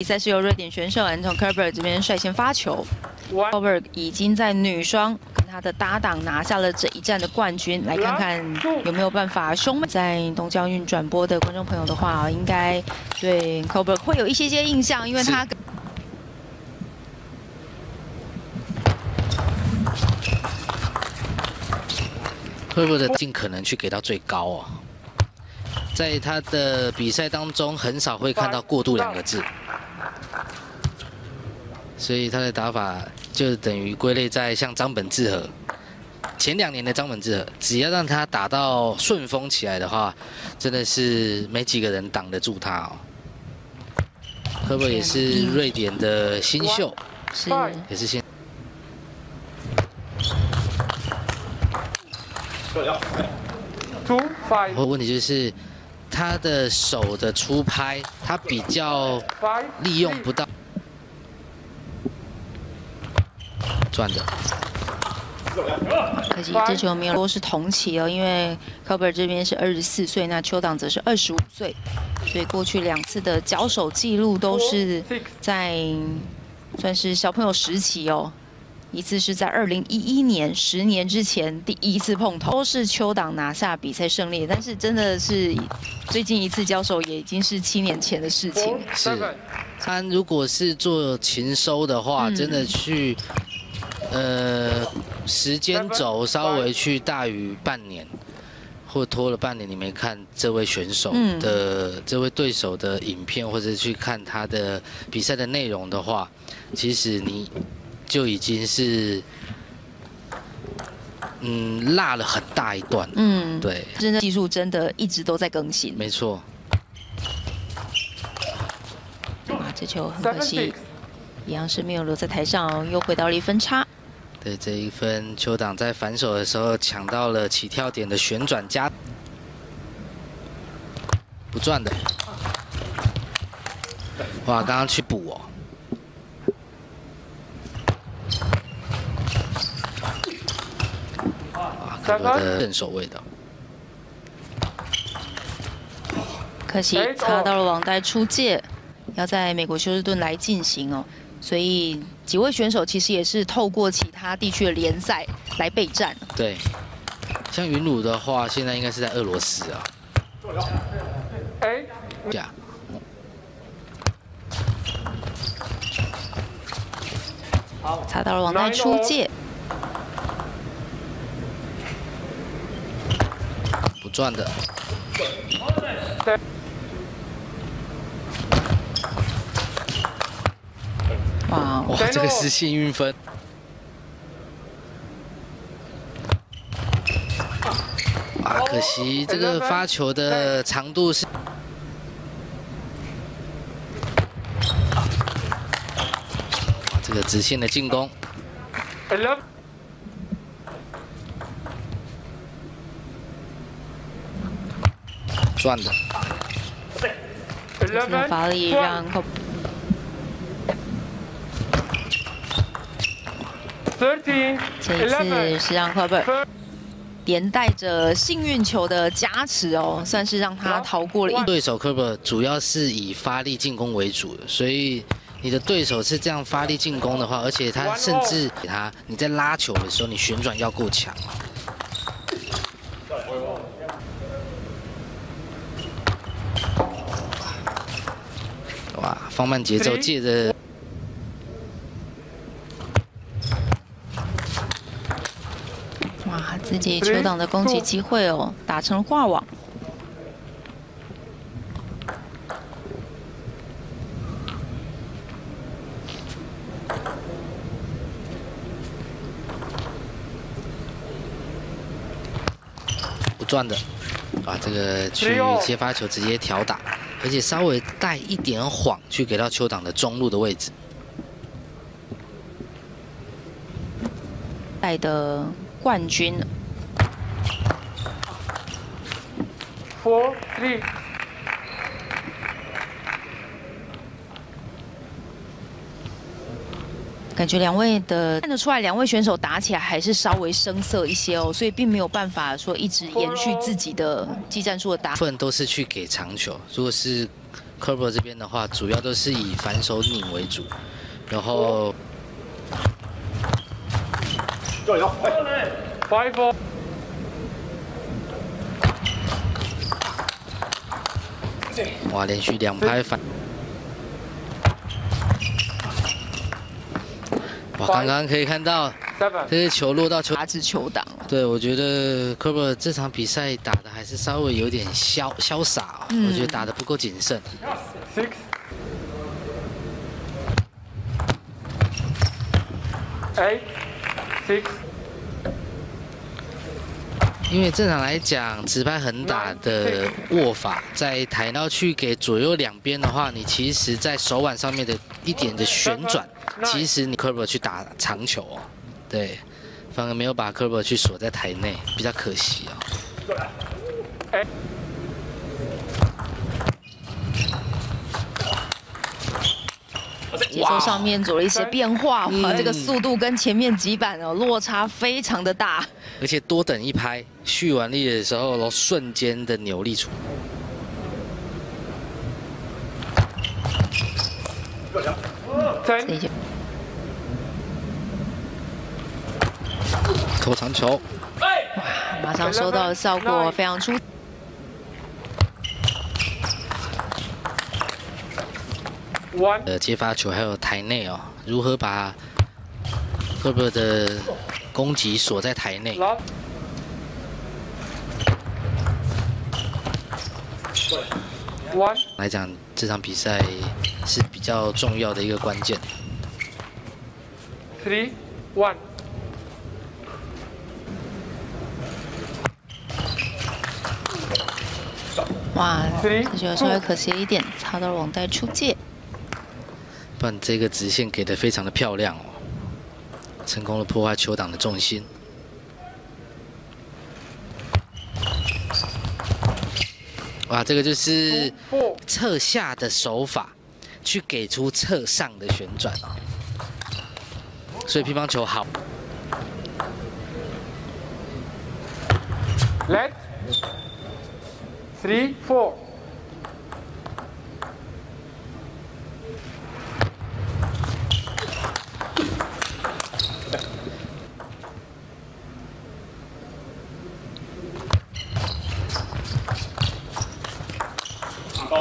比赛是由瑞典选手 Anton Kerber 这边率先发球。Kerber 已经在女双跟他的搭档拿下了这一站的冠军，来看看有没有办法兄妹。在东京奥运转播的观众朋友的话，应该对 Kerber 会有一些印象，因为他。 Kerber 的尽可能去给到最高哦，在他的比赛当中很少会看到过度2个字，所以他的打法就等于归类在像张本智和前2年的张本智和，只要让他打到顺风起来的话，真的是没几个人挡得住他哦。Kerber 也是瑞典的新秀，是也是新。 问题就是他的手的出拍，他比较利用不到，转的。可惜这球没有说是同期哦，因为 Kerber 这边是24岁，那邱党则是25岁，所以过去2次的交手记录都是在算是小朋友时期哦。 一次是在2011年，10年之前第1次碰头，都是邱党拿下比赛胜利。但是真的是最近一次交手也已经是7年前的事情。是，他如果是做勤收的话，真的去时间轴稍微去大于半年，或拖了半年，你没看这位选手的、这位对手的影片，或者去看他的比赛的内容的话，其实你。 就已经是落了很大一段。对，真的技术真的一直都在更新。没错。啊，这球很可惜，一样是没有留在台上，又回到了1分差。对，这1分，邱党在反手的时候抢到了起跳点的旋转加不转的。哇，刚刚去补哦。 Kerber的正手位的，可惜擦到了网带出界，要在美国休斯顿来进行哦。所以几位选手其实也是透过其他地区的联赛来备战。对，像云鲁的话，现在应该是在俄罗斯啊。呀，擦到了网带出界。 不转的，哇，这个是幸运分。啊，可惜这个发球的长度是。这个直线的进攻。 转的，这次发力让这一次是让 Kerber 连带着幸运球的加持哦，算是让他逃过了对手 Kerber 主要是以发力进攻为主的，所以你的对手是这样发力进攻的话，而且他甚至给他你在拉球的时候，你旋转要够强。 哇，放慢节奏，借着哇，自己球党的攻击机会哦，打成了挂网。不转的，啊，这个去接发球直接挑打。 而且稍微带一点晃，去给到邱党的中路的位置。带的冠军。4-3。感觉2位的看得出来，2位选手打起来还是稍微生涩一些哦，所以并没有办法说一直延续自己的技战术的打。部分都是去给长球，如果是 Kerber 这边的话，主要都是以反手拧为主，然后5-4。哇，连续2拍反。哇，刚刚可以看到这个球落到球压制球档。对，我觉得 Kerber 这场比赛打的还是稍微有点潇洒、哦，我觉得打的不够谨慎。6-8-6。因为正常来讲，直拍横打的握法，在抬到去给左右两边的话，你其实在手腕上面的一点的旋转，其实你 Kerber 去打长球哦，对，反而没有把 Kerber 去锁在台内，比较可惜哦。节奏上面做了一些变化，哇，这个速度跟前面几板哦落差非常的大，而且多等一拍，蓄完力的时候，然后瞬间的扭力出。投长球，哇，马上收到的效果非常出。接发球还有台内哦，如何把 Kerber 的攻击锁在台内？来讲，这场比赛是比较重要的一个关键。3-1。哇，这球稍微可惜一点，擦到了网袋出界。不然这个直线给的非常的漂亮哦，成功的破坏球档的重心。哇，这个就是侧下的手法，去给出侧上的旋转哦。所以乒乓球好。Let 3-4。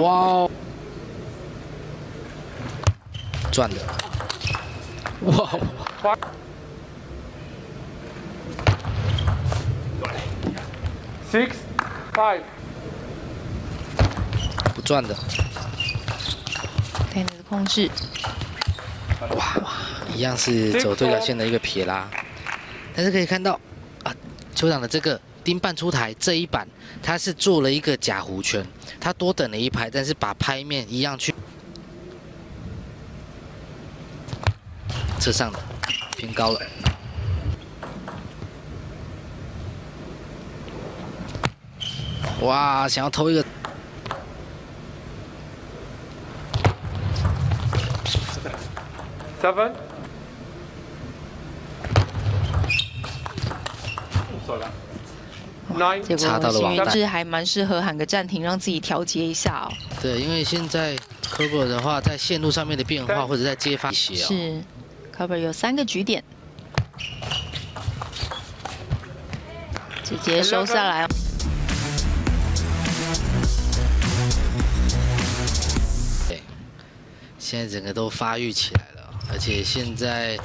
哇哦，转的，哇！6-5。不转的，台内的控制，哇，一样是走对角线的一个撇拉，但是可以看到啊，球场的这个盯半出台这一板，他是做了一个假弧圈，他多等了一拍，但是把拍面一样去侧上的偏高了。哇，想要偷一个。7。结果幸运是还蛮适合喊个暂停，让自己调节一下哦。对，因为现在 Kerber 的话，在线路上面的变化或者在接发些哦。是 ，Kerber 有3个局点，直接收下来。对，现在整个都发育起来了，而且现在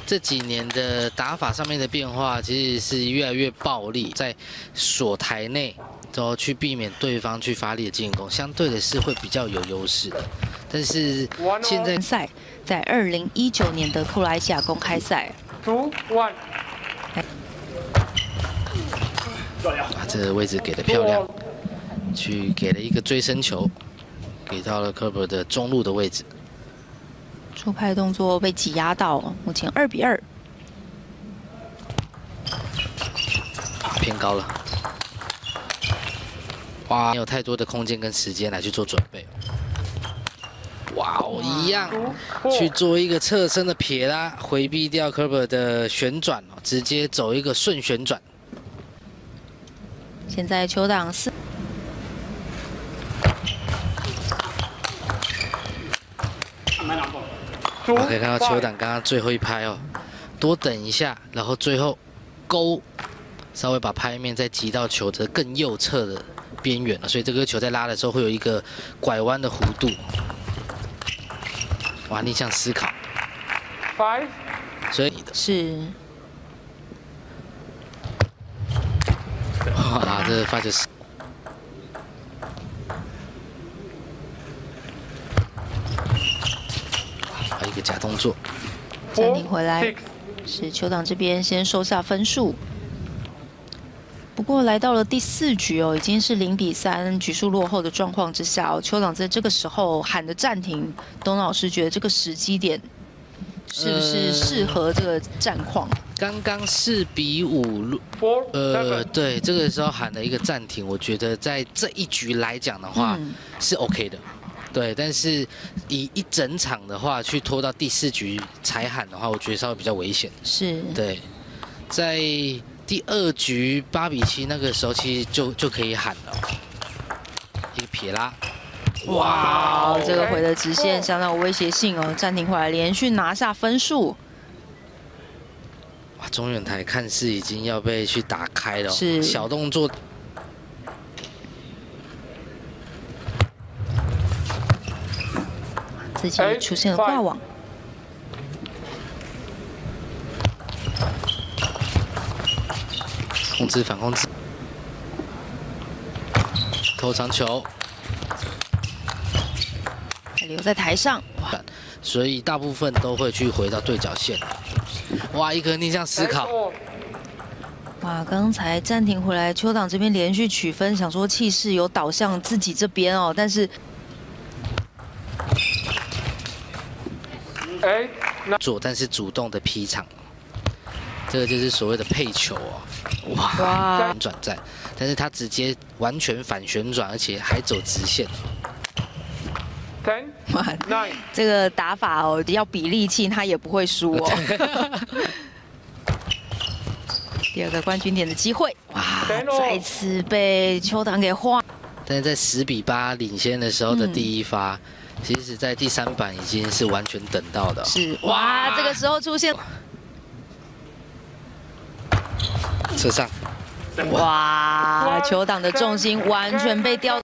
这几年的打法上面的变化，其实是越来越暴力，在锁台内都去避免对方去发力的进攻，相对的是会比较有优势的。但是现在赛在2019年的克罗埃西亚公开赛2-1。把这个位置给的漂亮，去给了一个追身球，给到了 Kerber 的中路的位置。出拍动作被挤压到，目前2-2，偏高了。哇，没有太多的空间跟时间来去做准备。哇哦，一样去做一个侧身的撇拉，回避掉 Kerber 的旋转，直接走一个顺旋转。现在球档4。我可以看到球档刚刚最后一拍哦，多等一下，然后最后勾，稍微把拍面再击到球的更右侧的边缘了，所以这个球在拉的时候会有一个拐弯的弧度。哇，逆向思考。所以是。哇，这发球是。一个假动作，暂停回来，是球档这边先收下分数。不过来到了第4局哦，已经是0-3，局数落后的状况之下哦，球档在这个时候喊的暂停，董老师觉得这个时机点是不是适合这个战况？刚刚4-5，对，这个时候喊了一个暂停，我觉得在这一局来讲的话是 OK 的。对，但是以一整场的话，去拖到第4局才喊的话，我觉得稍微比较危险。是。对，在第2局8-7那个时候，其实就可以喊了。一个撇拉，哇，这个回的直线相当有威胁性哦。暂停回来，连续拿下分数。哇，中远台看似已经要被去打开了，是小动作。自己出现了挂网，控制反控制，投长球，还留在台上，所以大部分都会去回到对角线。哇，一个逆向思考。哇，刚才暂停回来，邱党这边连续取分，想说气势有导向自己这边哦，但是。但是主动的劈场，这个就是所谓的配球哦。哇，旋转在，但是他直接完全反旋转，而且还走直线。哇，这个打法哦，要比力气，他也不会输哦。第2个冠军点的机会，哇，再次被邱党给晃。但是在10-8领先的时候的第1发。其实，在第3板已经是完全等到的。是哇，这个时候出现车上，哇，球档的重心完全被调。